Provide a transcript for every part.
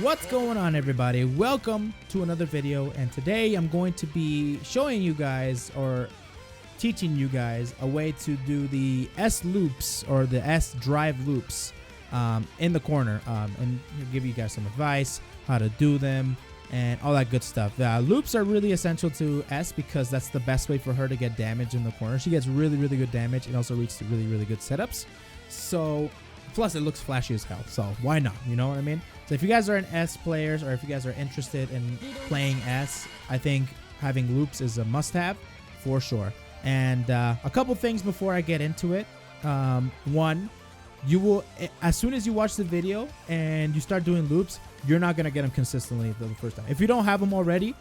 What's going on, everybody? Welcome to another video, and today I'm going to be showing you guys or teaching you guys a way to do the S loops or the S drive loops in the corner, and give you guys some advice how to do them and all that good stuff. Loops are really essential to S because that's the best way for her to get damage in the corner. She gets really good damage and also reaches really good setups. So plus it looks flashy as hell, so why not? You know what I mean? So if you guys are an S players, or if you guys are interested in playing S, I think having loops is a must-have for sure. And a couple things before I get into it. One, you will, as soon as you watch the video and you start doing loops, you're not gonna get them consistently the first time. If you don't have them already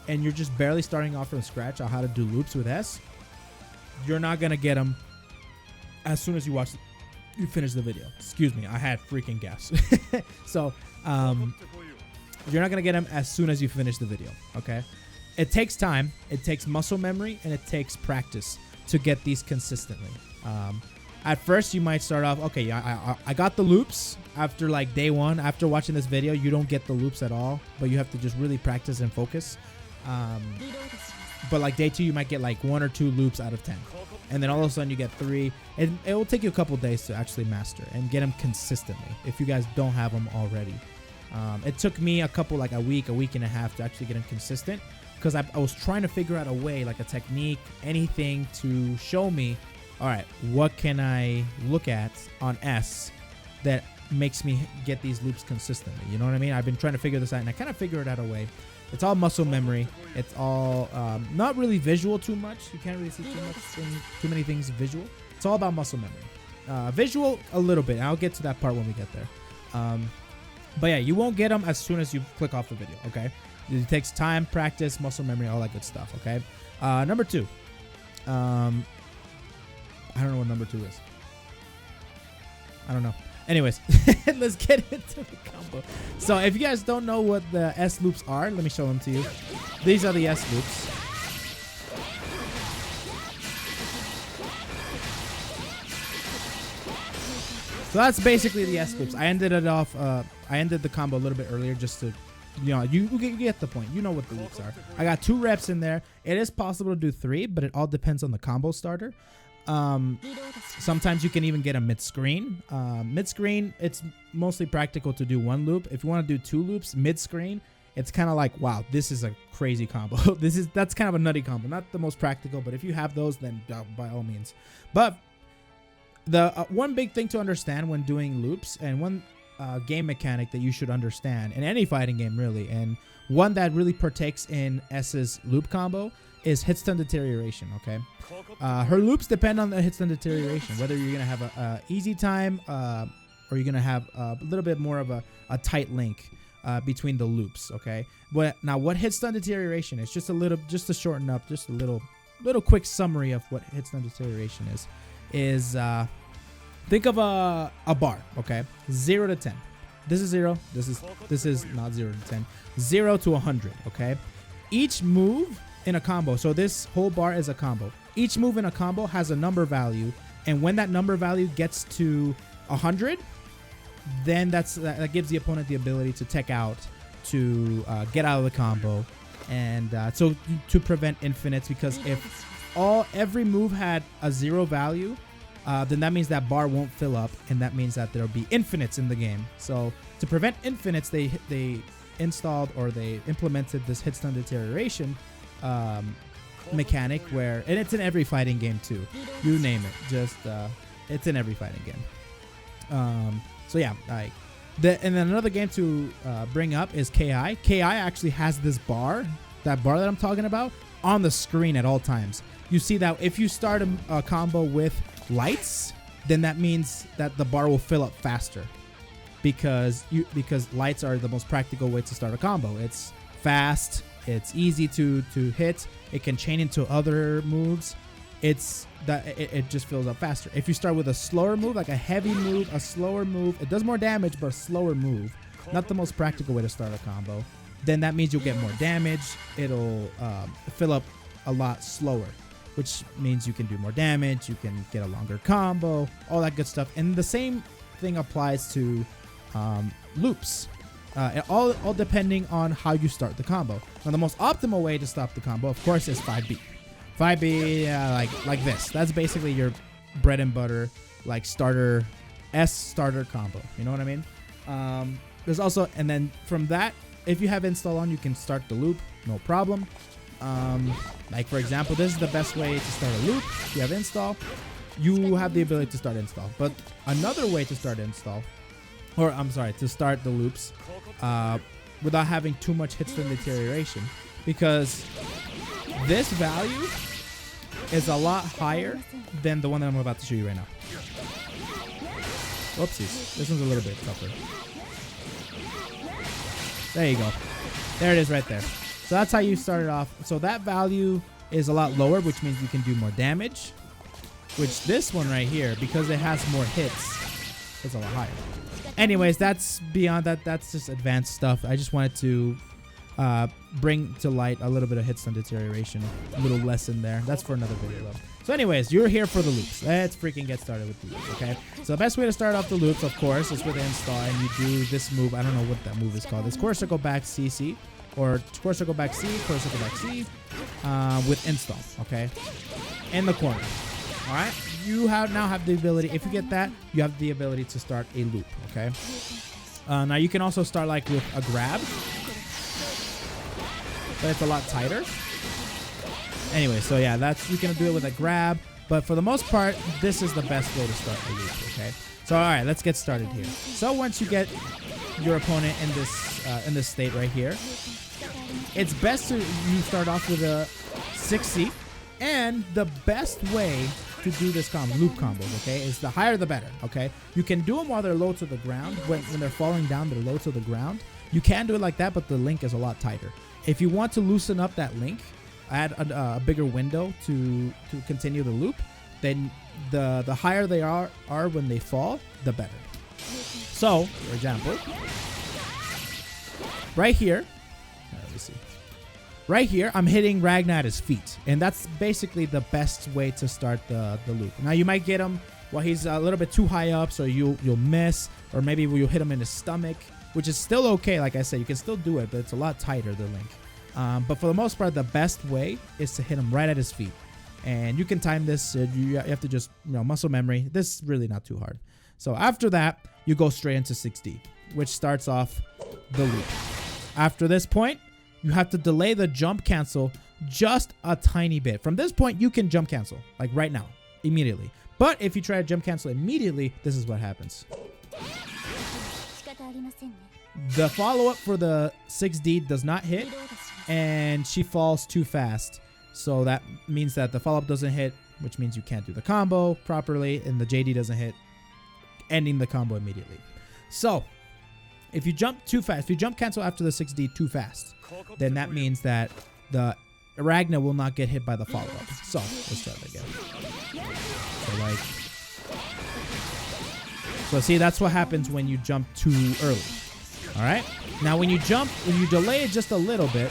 and you're just barely starting off from scratch on how to do loops with S, you're not gonna get them as soon as you finish the video. Excuse me, I had freaking gas. So you're not gonna get them as soon as you finish the video. Okay, it takes time, it takes muscle memory, and it takes practice to get these consistently. At first you might start off, okay, I got the loops. After like day one, after watching this video, you don't get the loops at all, but you have to just really practice and focus. But like day two, you might get like 1 or 2 loops out of 10, and then all of a sudden you get 3, and it will take you a couple days to actually master and get them consistently if you guys don't have them already. It took me a week and a half to actually get them consistent, because I was trying to figure out a way, like a technique, anything to show me, all right, what can I look at on S that makes me get these loops consistently? You know what I mean? I've been trying to figure this out, and I kind of figured out a way. It's all muscle memory. It's all not really visual too much. You can't really see too many things visual. It's all about muscle memory. Visual a little bit. I'll get to that part when we get there. But yeah, you won't get them as soon as you click off the video. Okay, it takes time, practice, muscle memory, all that good stuff. Okay. Number 2. I don't know what number 2 is. I don't know. Anyways, let's get into the combo. So if you guys don't know what the S loops are, let me show them to you. These are the S loops. So that's basically the S loops. I ended the combo a little bit earlier just to, you get the point. You know what the loops are. I got 2 reps in there. It is possible to do 3, but it all depends on the combo starter. Sometimes you can even get a mid-screen. Mid-screen, it's mostly practical to do 1 loop. If you want to do 2 loops mid-screen, it's kind of like, wow, this is a crazy combo. That's kind of a nutty combo. Not the most practical, but if you have those, then by all means. But the one big thing to understand when doing loops, and one game mechanic that you should understand in any fighting game really, and one that really partakes in S's loop combo, is hit stun deterioration. Okay, her loops depend on the hit stun deterioration, whether you're gonna have a easy time or you're gonna have a little bit more of a tight link between the loops. Okay, but now what hit stun deterioration is, just to shorten up, just a little quick summary of what hit stun deterioration is think of a bar. Okay, 0 to 10. This is 0. This is not 0 to 10. 0 to 100. Okay, each move in a combo, so this whole bar is a combo. Each move in a combo has a number value, and when that number value gets to 100, then that gives the opponent the ability to tech out, to get out of the combo, and so to prevent infinites. Because if every move had a 0 value, then that means that bar won't fill up, and that means that there'll be infinites in the game. So to prevent infinites, they installed, or they implemented, this hit stun deterioration mechanic, and it's in every fighting game too. You name it, it's in every fighting game. So yeah, and then another game to bring up is KI. KI actually has this bar, that I'm talking about, on the screen at all times. You see that if you start a combo with lights, then that means that the bar will fill up faster, because lights are the most practical way to start a combo. It's fast, it's easy to hit, it can chain into other moves. It just fills up faster. If you start with a slower move, like a heavy move, a slower move, it does more damage, but a slower move, not the most practical way to start a combo, then that means you'll get more damage. It'll fill up a lot slower, which means you can do more damage, you can get a longer combo, all that good stuff. And the same thing applies to loops. All depending on how you start the combo. Now, the most optimal way to stop the combo, of course, is 5B. 5B, like this. That's basically your bread and butter, like starter combo. You know what I mean? There's also, and then from that, if you have install on, you can start the loop, no problem. Like for example, this is the best way to start a loop. If you have install, you have the ability to start install. But another way to start install, or I'm sorry, to start the loops without having too much hit stun deterioration, because this value is a lot higher than the one that I'm about to show you right now. Whoopsies. This one's a little bit tougher. There you go. There it is right there. So that's how you start it off. So that value is a lot lower, which means you can do more damage. Which this one right here, because it has more hits, is a lot higher. Anyways, that's beyond that. That's just advanced stuff. I just wanted to bring to light a little bit of hit stun deterioration. A little lesson there. That's for another video though. So anyways, you're here for the loops. Let's freaking get started with the loops, okay? So the best way to start off the loops, of course, is with the install, and you do this move. I don't know what that move is called. It's core circle back CC, or core circle back C, core circle back C, with install, okay? In the corner, all right? You now have the ability, if you get that, you have the ability to start a loop, okay? Now you can also start like with a grab, but it's a lot tighter. Anyway, so yeah, you can do it with a grab, but for the most part, this is the best way to start a loop, okay? So all right, let's get started here. So once you get your opponent in this state right here, it's best to you start off with a 6C, and the best way to do this loop combos, okay, is the higher the better, okay? You can do them while they're low to the ground. When they're falling down, they're low to the ground. You can do it like that, but the link is a lot tighter. If you want to loosen up that link, add a bigger window to continue the loop, then the higher they are when they fall, the better. So, for example, right here, let me see. Right here, I'm hitting Ragnar at his feet, and that's basically the best way to start the loop. Now, you might get him while he's a little bit too high up, so you'll miss, or maybe you'll hit him in his stomach, which is still okay. Like I said, you can still do it, but it's a lot tighter, the link. But for the most part, the best way is to hit him right at his feet. And you can time this. You have to just, muscle memory. This is really not too hard. So after that, you go straight into 6D, which starts off the loop. After this point, you have to delay the jump cancel just a tiny bit. From this point, you can jump cancel, like right now, immediately. But if you try to jump cancel immediately, this is what happens. The follow-up for the 6D does not hit, and she falls too fast. So that means that the follow-up doesn't hit, which means you can't do the combo properly, and the JD doesn't hit, ending the combo immediately. So if you jump too fast, if you jump cancel after the 6D too fast, then that means that the Ragnar will not get hit by the follow-up. So let's try that again. So see, that's what happens when you jump too early. All right. Now, when you delay it just a little bit,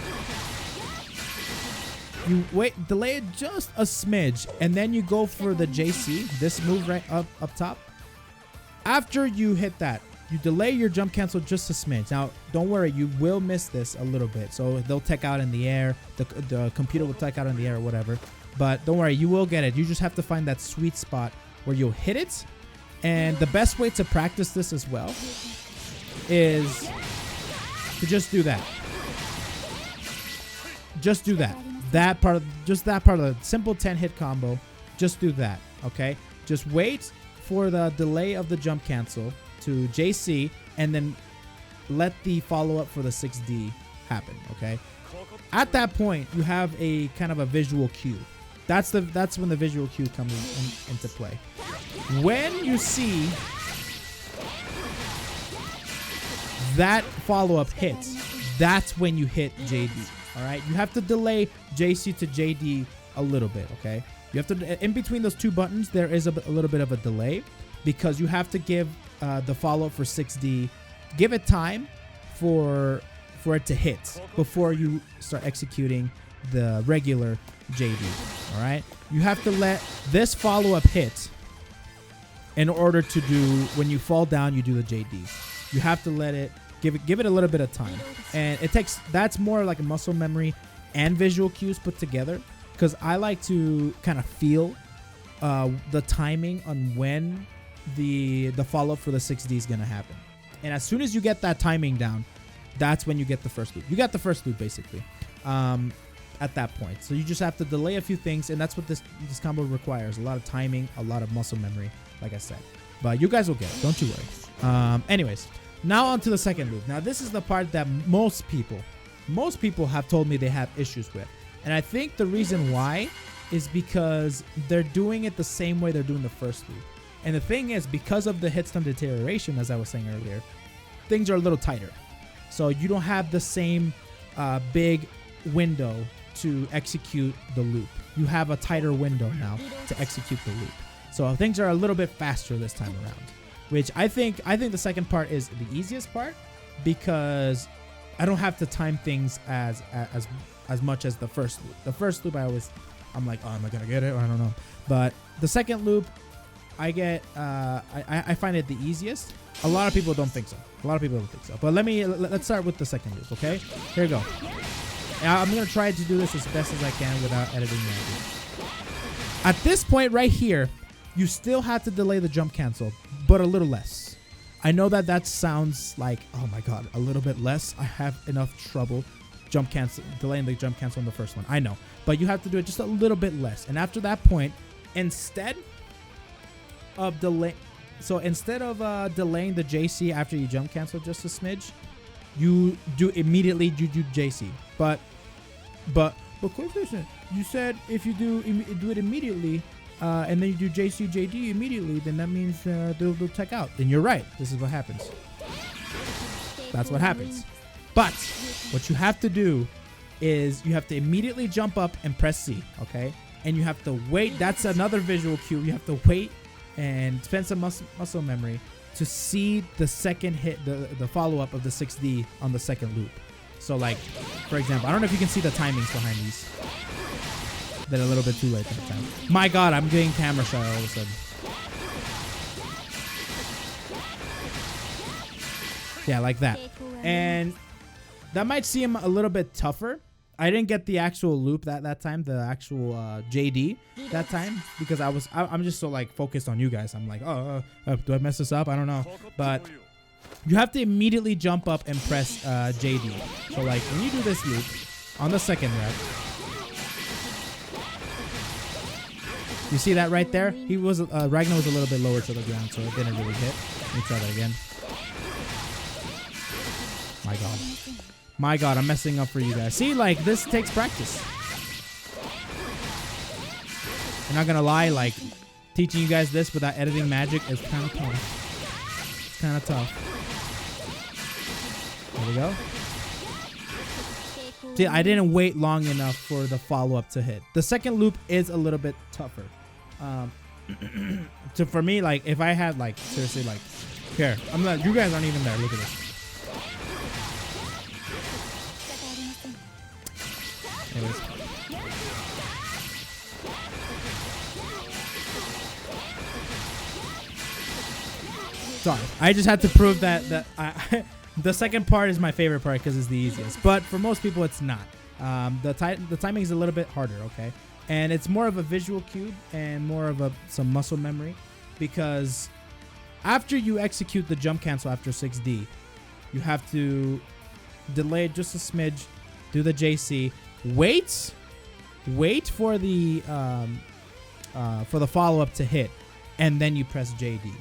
delay it just a smidge, and then you go for the JC, this move right up top. After you hit that, you delay your jump cancel just a smidge. Now, don't worry, you will miss this a little bit. So they'll tech out in the air. The computer will tech out in the air or whatever. But don't worry, you will get it. You just have to find that sweet spot where you'll hit it. And the best way to practice this as well is to just do that. Just do that. That part of the simple 10-hit combo. Just do that, okay? Just wait for the delay of the jump cancel to JC, and then let the follow-up for the 6D happen, okay? At that point, you have a kind of a visual cue. That's when the visual cue comes into play. When you see that follow-up hits, that's when you hit JD, all right? You have to delay JC to JD a little bit, okay? You have to, in between those two buttons, there is a little bit of a delay, because you have to give the follow-up for 6D, give it time for it to hit before you start executing the regular JD, all right? You have to let this follow-up hit in order to do, when you fall down, you do the JD. You have to let it Give it a little bit of time, and that's more like a muscle memory and visual cues put together, because I like to kind of feel the timing on when the follow-up for the 6D is gonna happen. And as soon as you get that timing down, that's when you get the first loop. You got the first loop basically at that point. So you just have to delay a few things, and that's what this combo requires: a lot of timing, a lot of muscle memory, like I said. But you guys will get it, don't you worry. Anyways, now on to the second loop. Now this is the part that most people have told me they have issues with, and I think the reason why is because they're doing it the same way they're doing the first loop. And the thing is, because of the hit stun deterioration, as I was saying earlier, things are a little tighter. So you don't have the same big window to execute the loop. You have a tighter window now to execute the loop. So things are a little bit faster this time around, which I think the second part is the easiest part, because I don't have to time things as much as the first loop. The first loop I'm like, oh, am I gonna get it? I don't know. But the second loop, I find it the easiest. A lot of people don't think so. But let's start with the second loop, okay? Here we go. I'm gonna try to do this as best as I can without editing magic. At this point right here, you still have to delay the jump cancel, but a little less. I know that sounds like, oh my god, a little bit less. I have enough trouble delaying the jump cancel on the first one. I know, but you have to do it just a little bit less. And after that point, instead of delaying the JC after you jump cancel just a smidge, you do JC. But quick question, you said if you do it immediately, and then you do JC JD immediately, then that means they'll tech out. And you're right. This is what happens. That's what happens. But what you have to do is you have to immediately jump up and press C, okay? And you have to wait. That's another visual cue. You have to wait and spend some muscle memory to see the second hit, the follow-up of the 6D on the second loop. So like, for example, I don't know if you can see the timings behind these. They're a little bit too late that time. My god, I'm getting camera shy all of a sudden. Yeah, like that. And that might seem a little bit tougher. I didn't get the actual loop that time, the actual JD that time, because I'm just so like focused on you guys. I'm like, do I mess this up? I don't know. But you have to immediately jump up and press JD. So like when you do this loop on the second rep, you see that right there? Ragnar was a little bit lower to the ground, so it didn't really hit. Let me try that again. My god, I'm messing up for you guys. See, like, this takes practice. I'm not gonna lie, like, teaching you guys this without editing magic is kind of tough. It's kind of tough. There we go. See, I didn't wait long enough for the follow-up to hit. The second loop is a little bit tougher. So for me, like, if I had, like, seriously, like, here, you guys aren't even there. Look at this. Anyways. Sorry, I just had to prove that the second part is my favorite part because it's the easiest. But for most people, it's not. The timing is a little bit harder, okay? And it's more of a visual cue and more of some muscle memory, because after you execute the jump cancel after 6D, you have to delay it just a smidge, do the JC, wait for the follow-up to hit, and then you press JD.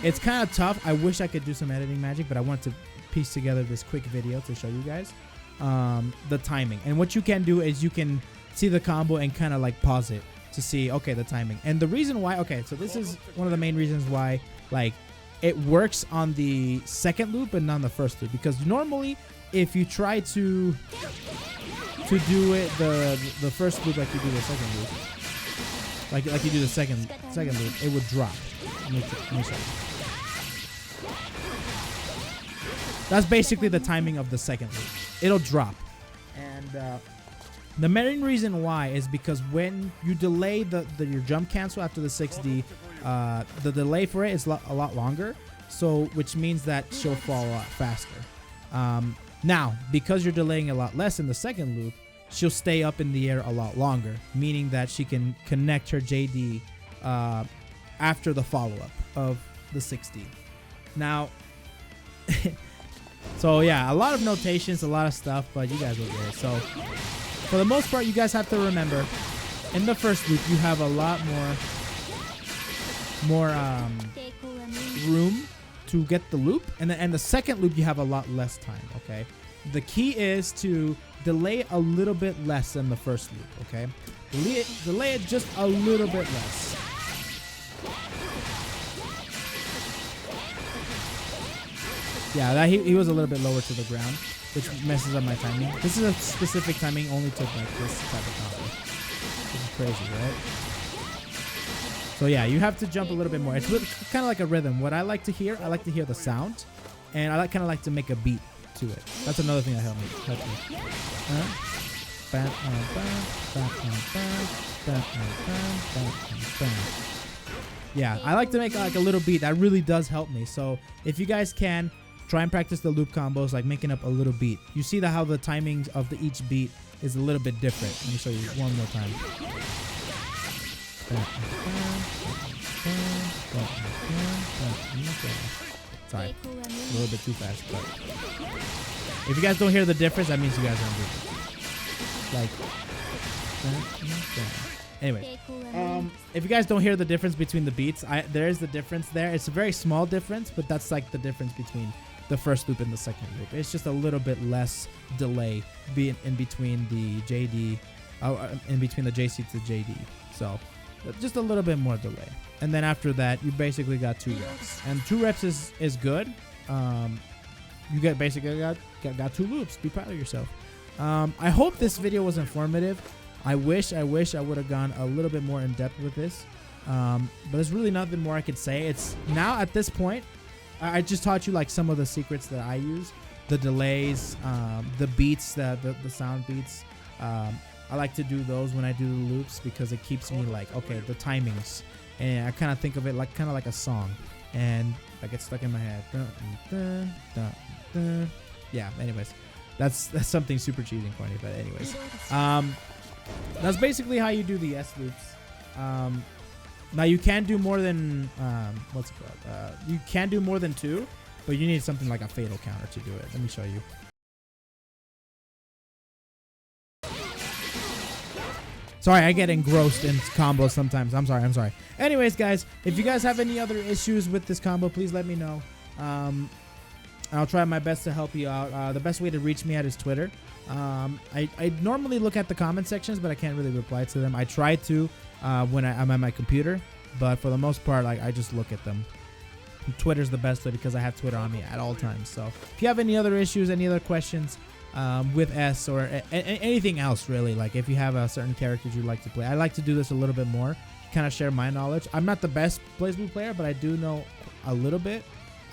It's kind of tough. I wish I could do some editing magic, but I want to piece together this quick video to show you guys the timing. And what you can do is you can see the combo and kind of like pause it to see, okay, the timing. And the reason why, okay, so this is one of the main reasons why, like, it works on the second loop and not on the first loop, because normally if you try to do it the first loop like you do the second loop, like you do the second loop, it would drop. Let me show you. That's basically the timing of the second loop. It'll drop. And the main reason why is because when you delay your jump cancel after the 6D, the delay for it is a lot longer, so which means that she'll fall a lot faster. Now, because you're delaying a lot less in the second loop, she'll stay up in the air a lot longer, meaning that she can connect her JD after the follow-up of the 60. Now, so yeah, a lot of notations, a lot of stuff, but you guys will get it. So for the most part, you guys have to remember, in the first loop, you have a lot more room to get the loop, and the second loop you have a lot less time. Okay, the key is to delay a little bit less than the first loop. Okay, delay it just a little bit less. Yeah, that he was a little bit lower to the ground, which messes up my timing. This is a specific timing only to like this type of combo. This is crazy, right? So yeah, you have to jump a little bit more. It's kind of like a rhythm. What I like to hear the sound, and I kind of like to make a beat to it. That's another thing that helped me. Yeah, I like to make like a little beat. That really does help me. So if you guys can, try and practice the loop combos, like making up a little beat. You see how the timings of each beat is a little bit different. Let me show you one more time. Sorry, a little bit too fast, but if you guys don't hear the difference, that means you guys aren't doing it. Like, anyway, if you guys don't hear the difference between the beats, there is the difference there. It's a very small difference, but that's like the difference between the first loop and the second loop. It's just a little bit less delay in between the JD, in between the JC to JD. So just a little bit more delay. And then after that, you basically got 2 reps. And 2 reps is good. You basically got 2 loops. Be proud of yourself. I hope this video was informative. I wish I would have gone a little bit more in depth with this. But there's really nothing more I could say. It's now at this point, I just taught you like some of the secrets that I use, the delays, the beats, the sound beats. I like to do those when I do the loops because it keeps me like, okay, the timings, and I kind of think of it like kind of like a song, and I get stuck in my head. Yeah. Anyways, that's something super cheesy and corny, but anyways, that's basically how you do the S loops. Now you can do more than what's it called? You can do more than 2, but you need something like a fatal counter to do it. Let me show you. Sorry, I get engrossed in combos sometimes. I'm sorry. Anyways, guys, if you guys have any other issues with this combo, please let me know. I'll try my best to help you out. The best way to reach me at is Twitter. I normally look at the comment sections, but I can't really reply to them. I try to when I'm at my computer, but for the most part, like, I just look at them. Twitter's the best way because I have Twitter on me at all times. So if you have any other issues, any other questions with S or anything else, really, like if you have a certain characters you'd like to play, I like to do this a little bit more, kind of share my knowledge. I'm not the best Blazblue player, but I do know a little bit.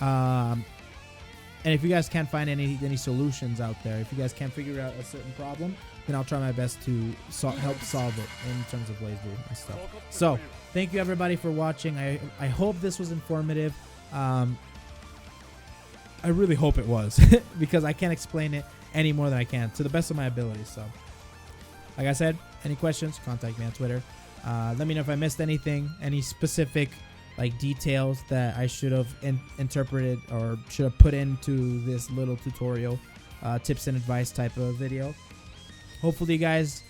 And if you guys can't find any solutions out there, if you guys can't figure out a certain problem, then I'll try my best to help solve it in terms of Blazblue and stuff. So thank you everybody for watching. I hope this was informative. I really hope it was because I can't explain it any more than I can to the best of my abilities. So like I said, any questions, contact me on Twitter. Let me know if I missed anything, any specific like details that I should have interpreted or should have put into this little tutorial, tips and advice type of video. Hopefully you guys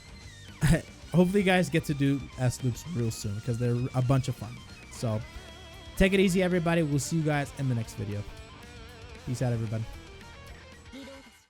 get to do S loops real soon because they're a bunch of fun. So take it easy, everybody. We'll see you guys in the next video. Peace out, everybody.